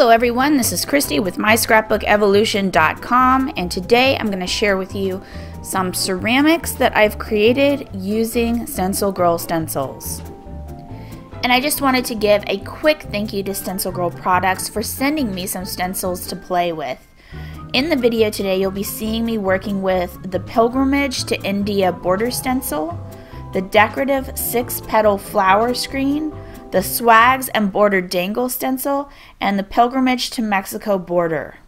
Hello everyone, this is Christy with MyScrapbookEvolution.com, and today I'm going to share with you some ceramics that I've created using Stencilgirl Stencils. And I just wanted to give a quick thank you to Stencilgirl Products for sending me some stencils to play with. In the video today you'll be seeing me working with the Pilgrimage to India border stencil, the decorative 6-petal flower screen, the Swags and Border Dangle stencil, and the Pilgrimage to Mexico border.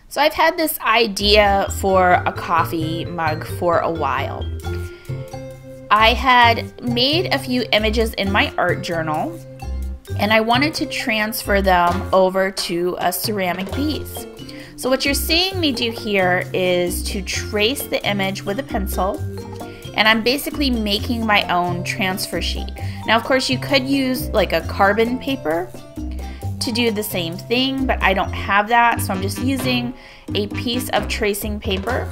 So I've had this idea for a coffee mug for a while. I had made a few images in my art journal, and I wanted to transfer them over to a ceramic piece. So what you're seeing me do here is to trace the image with a pencil, and I'm basically making my own transfer sheet. Now of course you could use like a carbon paper to do the same thing, but I don't have that, so I'm just using a piece of tracing paper,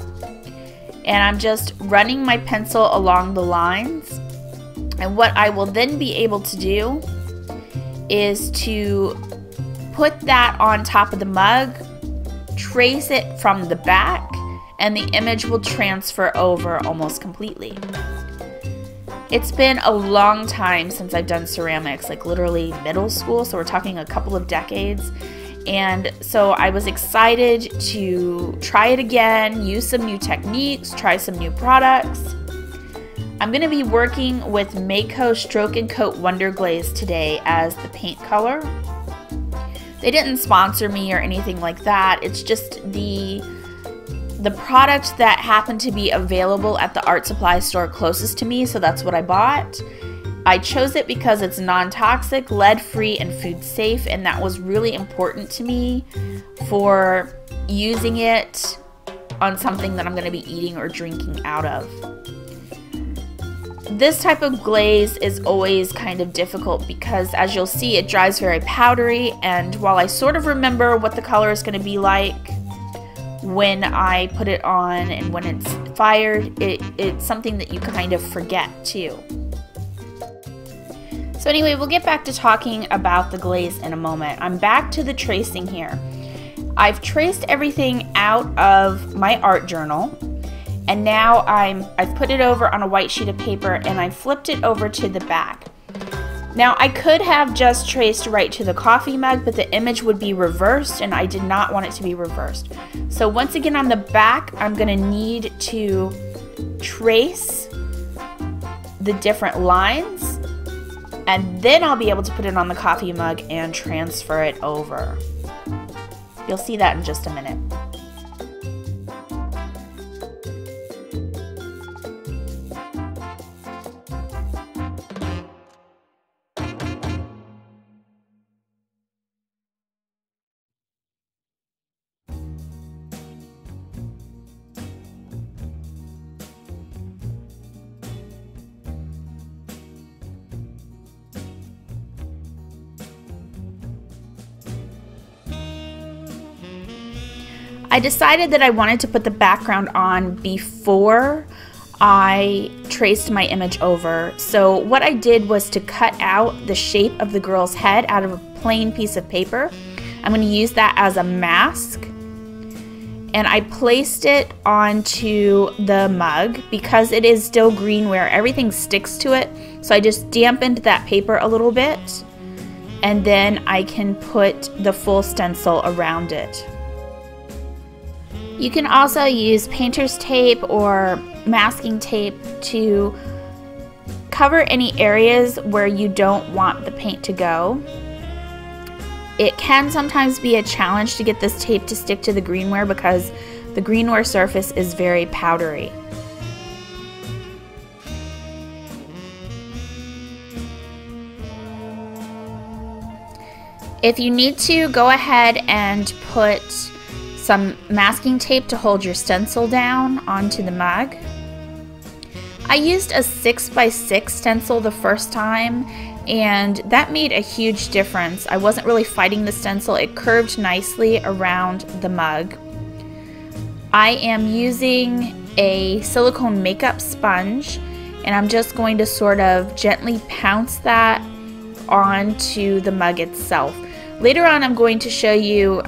and I'm just running my pencil along the lines. And what I will then be able to do is to put that on top of the mug, trace it from the back, and the image will transfer over almost completely. It's been a long time since I've done ceramics, like literally middle school, so we're talking a couple of decades. And so I was excited to try it again, use some new techniques, try some new products. I'm going to be working with Mako Stroke and Coat Wonder Glaze today as the paint color. They didn't sponsor me or anything like that. It's just the product that happened to be available at the art supply store closest to me, so that's what I bought. I chose it because it's non-toxic, lead-free, and food-safe, and that was really important to me for using it on something that I'm going to be eating or drinking out of. This type of glaze is always kind of difficult because, as you'll see, it dries very powdery, and while I sort of remember what the color is going to be like when I put it on and when it's fired, it's something that you kind of forget too. So anyway, we'll get back to talking about the glaze in a moment. I'm back to the tracing here. I've traced everything out of my art journal, and now I've put it over on a white sheet of paper and I flipped it over to the back. Now I could have just traced right to the coffee mug, but the image would be reversed and I did not want it to be reversed. So once again on the back, I'm going to need to trace the different lines, and then I'll be able to put it on the coffee mug and transfer it over. You'll see that in just a minute. I decided that I wanted to put the background on before I traced my image over. So what I did was to cut out the shape of the girl's head out of a plain piece of paper. I'm going to use that as a mask. And I placed it onto the mug because it is still greenware. Everything sticks to it. So I just dampened that paper a little bit. And then I can put the full stencil around it. You can also use painter's tape or masking tape to cover any areas where you don't want the paint to go. It can sometimes be a challenge to get this tape to stick to the greenware because the greenware surface is very powdery. If you need to, go ahead and put some masking tape to hold your stencil down onto the mug. I used a 6x6 stencil the first time, and that made a huge difference. I wasn't really fighting the stencil. It curved nicely around the mug. I am using a silicone makeup sponge, and I'm just going to sort of gently pounce that onto the mug itself. Later on, I'm going to show you,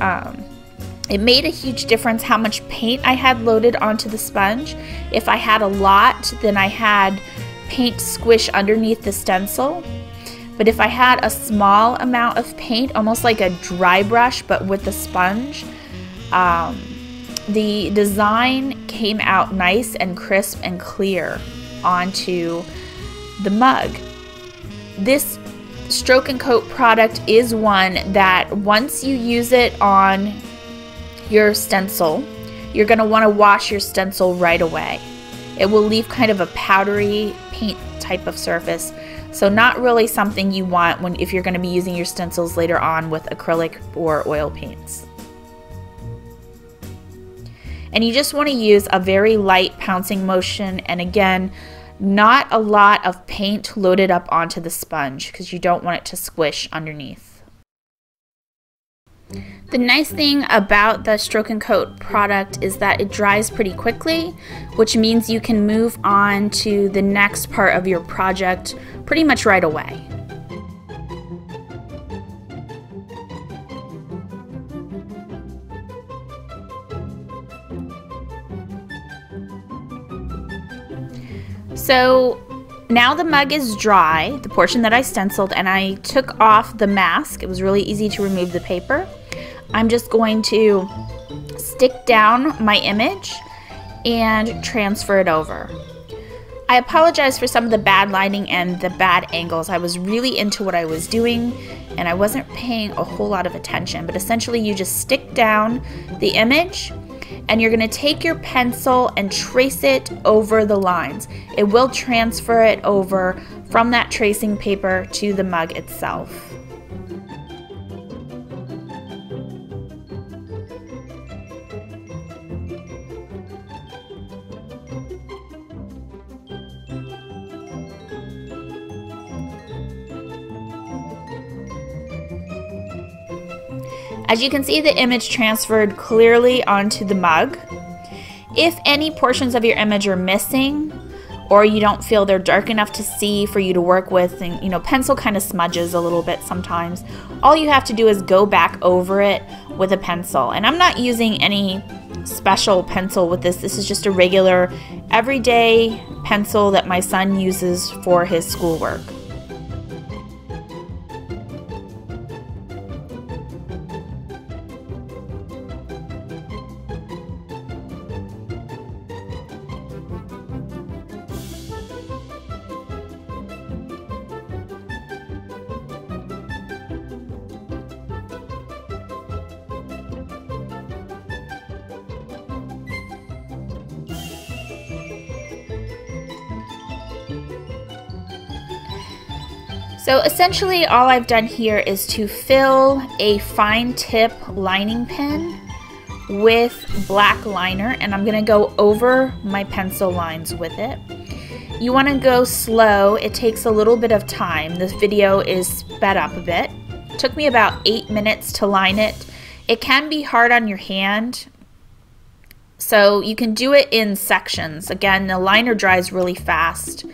it made a huge difference how much paint I had loaded onto the sponge. If I had a lot, then I had paint squish underneath the stencil. But if I had a small amount of paint, almost like a dry brush, but with the sponge, the design came out nice and crisp and clear onto the mug. This Stroke and Coat product is one that once you use it on your stencil, you're going to want to wash your stencil right away. It will leave kind of a powdery paint type of surface, so not really something you want if you're going to be using your stencils later on with acrylic or oil paints. And you just want to use a very light pouncing motion, and again, not a lot of paint loaded up onto the sponge because you don't want it to squish underneath. The nice thing about the Stroke and Coat product is that it dries pretty quickly, which means you can move on to the next part of your project pretty much right away. So now the mug is dry, the portion that I stenciled, and I took off the mask. It was really easy to remove the paper. I'm just going to stick down my image and transfer it over. I apologize for some of the bad lighting and the bad angles. I was really into what I was doing and I wasn't paying a whole lot of attention, but essentially you just stick down the image and you're going to take your pencil and trace it over the lines. It will transfer it over from that tracing paper to the mug itself. As you can see, the image transferred clearly onto the mug. If any portions of your image are missing or you don't feel they're dark enough to see for you to work with, and pencil kind of smudges a little bit sometimes, all you have to do is go back over it with a pencil. And I'm not using any special pencil with this. This is just a regular everyday pencil that my son uses for his schoolwork. So essentially all I've done here is to fill a fine tip lining pen with black liner, and I'm going to go over my pencil lines with it. You want to go slow. It takes a little bit of time. This video is sped up a bit. It took me about 8 minutes to line it. It can be hard on your hand, so you can do it in sections. Again, the liner dries really fast.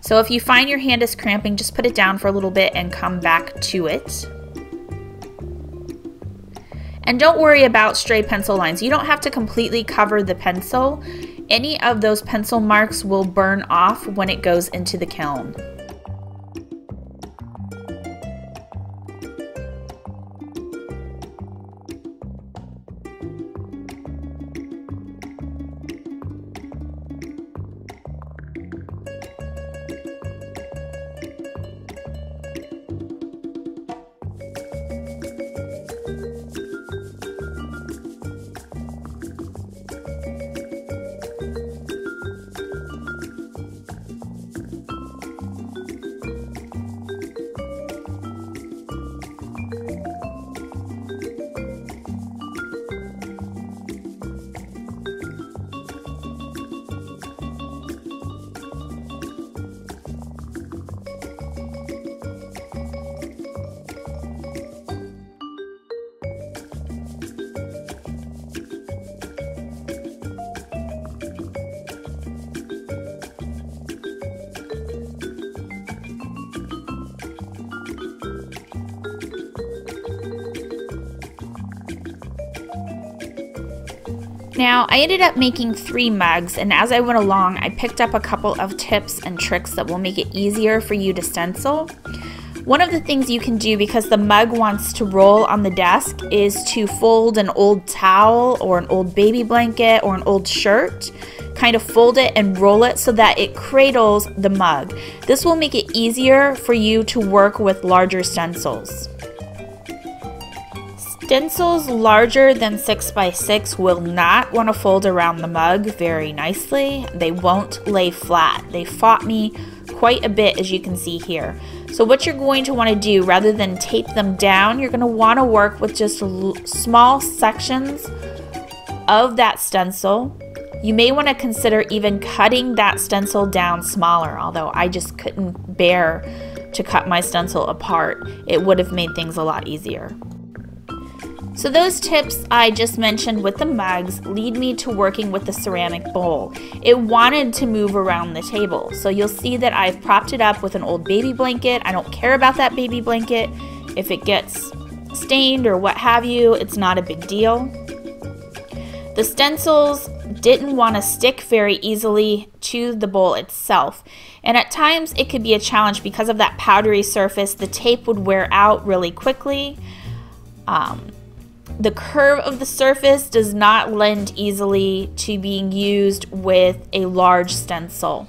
So if you find your hand is cramping, just put it down for a little bit and come back to it. And don't worry about stray pencil lines. You don't have to completely cover the pencil. Any of those pencil marks will burn off when it goes into the kiln. Now, I ended up making 3 mugs, and as I went along, I picked up a couple of tips and tricks that will make it easier for you to stencil. One of the things you can do, because the mug wants to roll on the desk, is to fold an old towel or an old baby blanket or an old shirt, kind of fold it and roll it so that it cradles the mug. This will make it easier for you to work with larger stencils. Stencils larger than 6 by 6 will not want to fold around the mug very nicely. They won't lay flat. They fought me quite a bit, as you can see here. So what you're going to want to do, rather than tape them down, you're going to want to work with just small sections of that stencil. You may want to consider even cutting that stencil down smaller, although I just couldn't bear to cut my stencil apart. It would have made things a lot easier. So those tips I just mentioned with the mugs lead me to working with the ceramic bowl. It wanted to move around the table, so you'll see that I've propped it up with an old baby blanket. I don't care about that baby blanket. If it gets stained or what have you, it's not a big deal. The stencils didn't want to stick very easily to the bowl itself, and at times it could be a challenge because of that powdery surface. The tape would wear out really quickly. The curve of the surface does not lend easily to being used with a large stencil.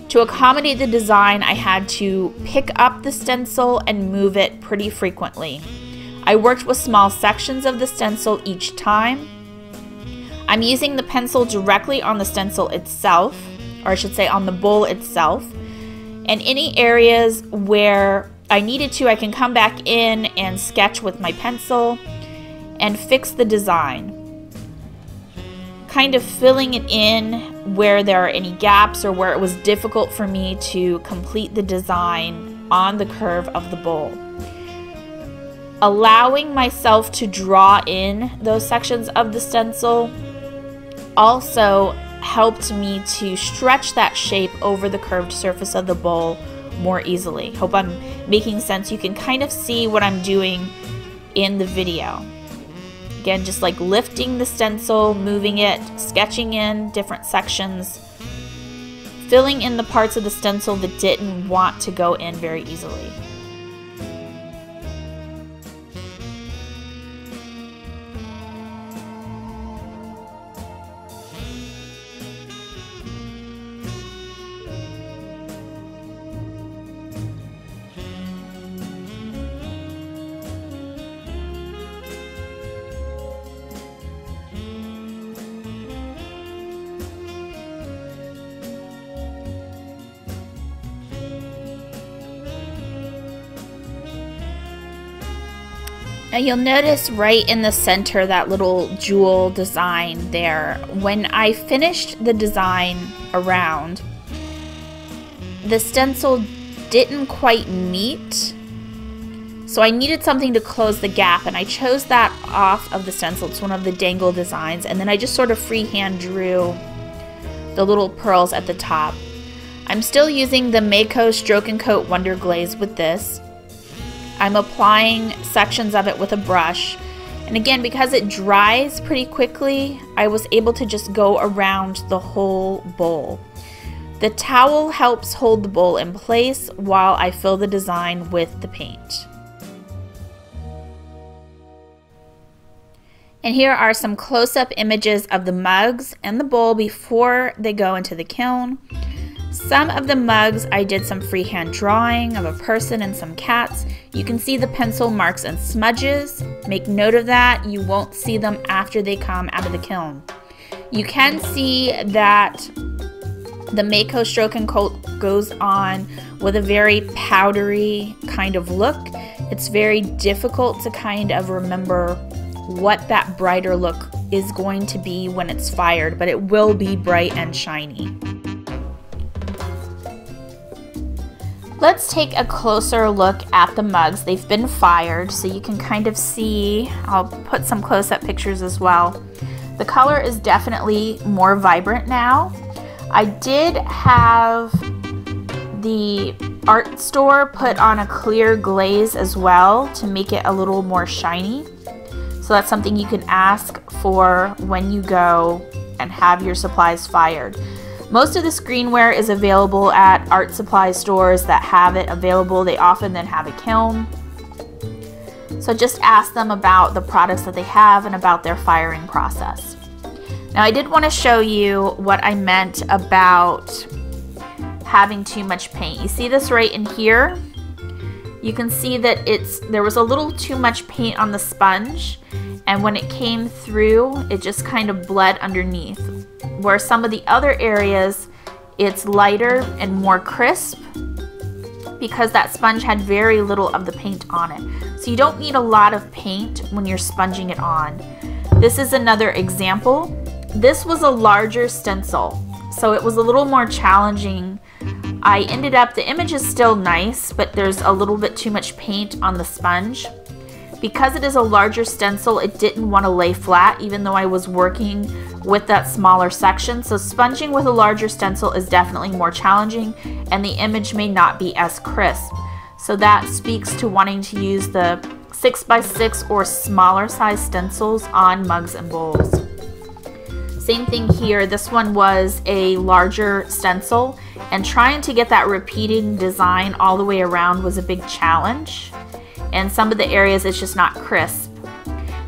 To accommodate the design, I had to pick up the stencil and move it pretty frequently. I worked with small sections of the stencil each time. I'm using the pencil directly on the stencil itself, or I should say on the bowl itself. And any areas where I needed to, I can come back in and sketch with my pencil and fix the design, kind of filling it in where there are any gaps or where it was difficult for me to complete the design on the curve of the bowl. Allowing myself to draw in those sections of the stencil also helped me to stretch that shape over the curved surface of the bowl more easily. Hope I'm making sense. You can kind of see what I'm doing in the video. Again, just like lifting the stencil, moving it, sketching in different sections, filling in the parts of the stencil that didn't want to go in very easily. Now you'll notice right in the center that little jewel design there. When I finished the design around, the stencil didn't quite meet, so I needed something to close the gap, and I chose that off of the stencil. It's one of the dangle designs, and then I just sort of freehand drew the little pearls at the top. I'm still using the Mako Stroke and Coat Wonder Glaze with this. I'm applying sections of it with a brush, and again, because it dries pretty quickly, I was able to just go around the whole bowl. The towel helps hold the bowl in place while I fill the design with the paint. And here are some close-up images of the mugs and the bowl before they go into the kiln. Some of the mugs I did some freehand drawing of a person and some cats. You can see the pencil marks and smudges. Make note of that. You won't see them after they come out of the kiln. You can see that the Mako Stroke and Coat goes on with a very powdery kind of look. It's very difficult to kind of remember what that brighter look is going to be when it's fired, but it will be bright and shiny. Let's take a closer look at the mugs. They've been fired, so you can kind of see. I'll put some close-up pictures as well. The color is definitely more vibrant now. I did have the art store put on a clear glaze as well to make it a little more shiny. So that's something you can ask for when you go and have your supplies fired. Most of this greenware is available at art supply stores that have it available. They often then have a kiln. So just ask them about the products that they have and about their firing process. Now I did want to show you what I meant about having too much paint. You see this right in here? You can see that there was a little too much paint on the sponge, and when it came through, it just kind of bled underneath. Where some of the other areas, it's lighter and more crisp because that sponge had very little of the paint on it. So you don't need a lot of paint when you're sponging it on. This is another example. This was a larger stencil, so it was a little more challenging. I ended up, the image is still nice, but there's a little bit too much paint on the sponge. Because it is a larger stencil, it didn't want to lay flat, even though I was working with that smaller section. So sponging with a larger stencil is definitely more challenging, and the image may not be as crisp. So that speaks to wanting to use the 6x6 or smaller size stencils on mugs and bowls. Same thing here, this one was a larger stencil, and trying to get that repeating design all the way around was a big challenge. And some of the areas it's just not crisp.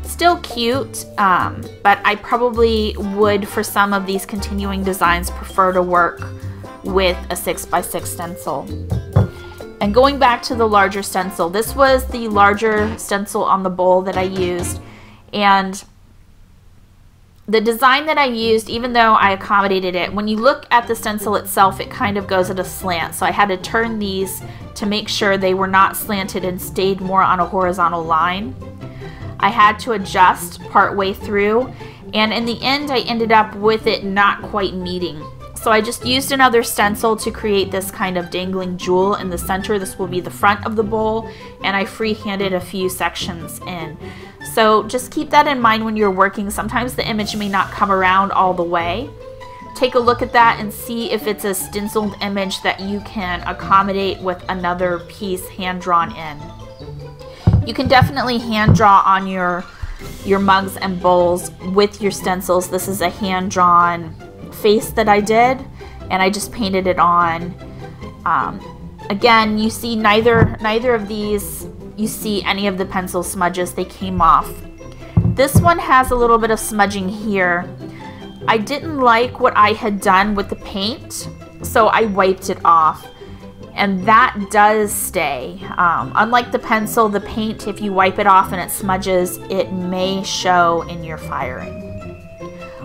Still cute, but I probably would, for some of these continuing designs, prefer to work with a 6x6 stencil. And going back to the larger stencil, this was the larger stencil on the bowl that I used, and the design that I used, even though I accommodated it, when you look at the stencil itself, it kind of goes at a slant. So I had to turn these to make sure they were not slanted and stayed more on a horizontal line. I had to adjust part way through, and in the end I ended up with it not quite meeting. So I just used another stencil to create this kind of dangling jewel in the center. This will be the front of the bowl, and I freehanded a few sections in. So just keep that in mind when you're working. Sometimes the image may not come around all the way. Take a look at that and see if it's a stenciled image that you can accommodate with another piece hand drawn in. You can definitely hand draw on your mugs and bowls with your stencils. This is a hand drawn face that I did, and I just painted it on. Again, you see neither of these, you see any of the pencil smudges, they came off. This one has a little bit of smudging here. I didn't like what I had done with the paint, so I wiped it off, and that does stay. Unlike the pencil, the paint, if you wipe it off and it smudges, it may show in your firing.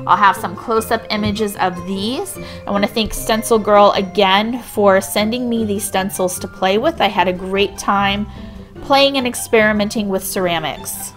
I'll have some close-up images of these. I want to thank Stencilgirl again for sending me these stencils to play with. I had a great time playing and experimenting with ceramics.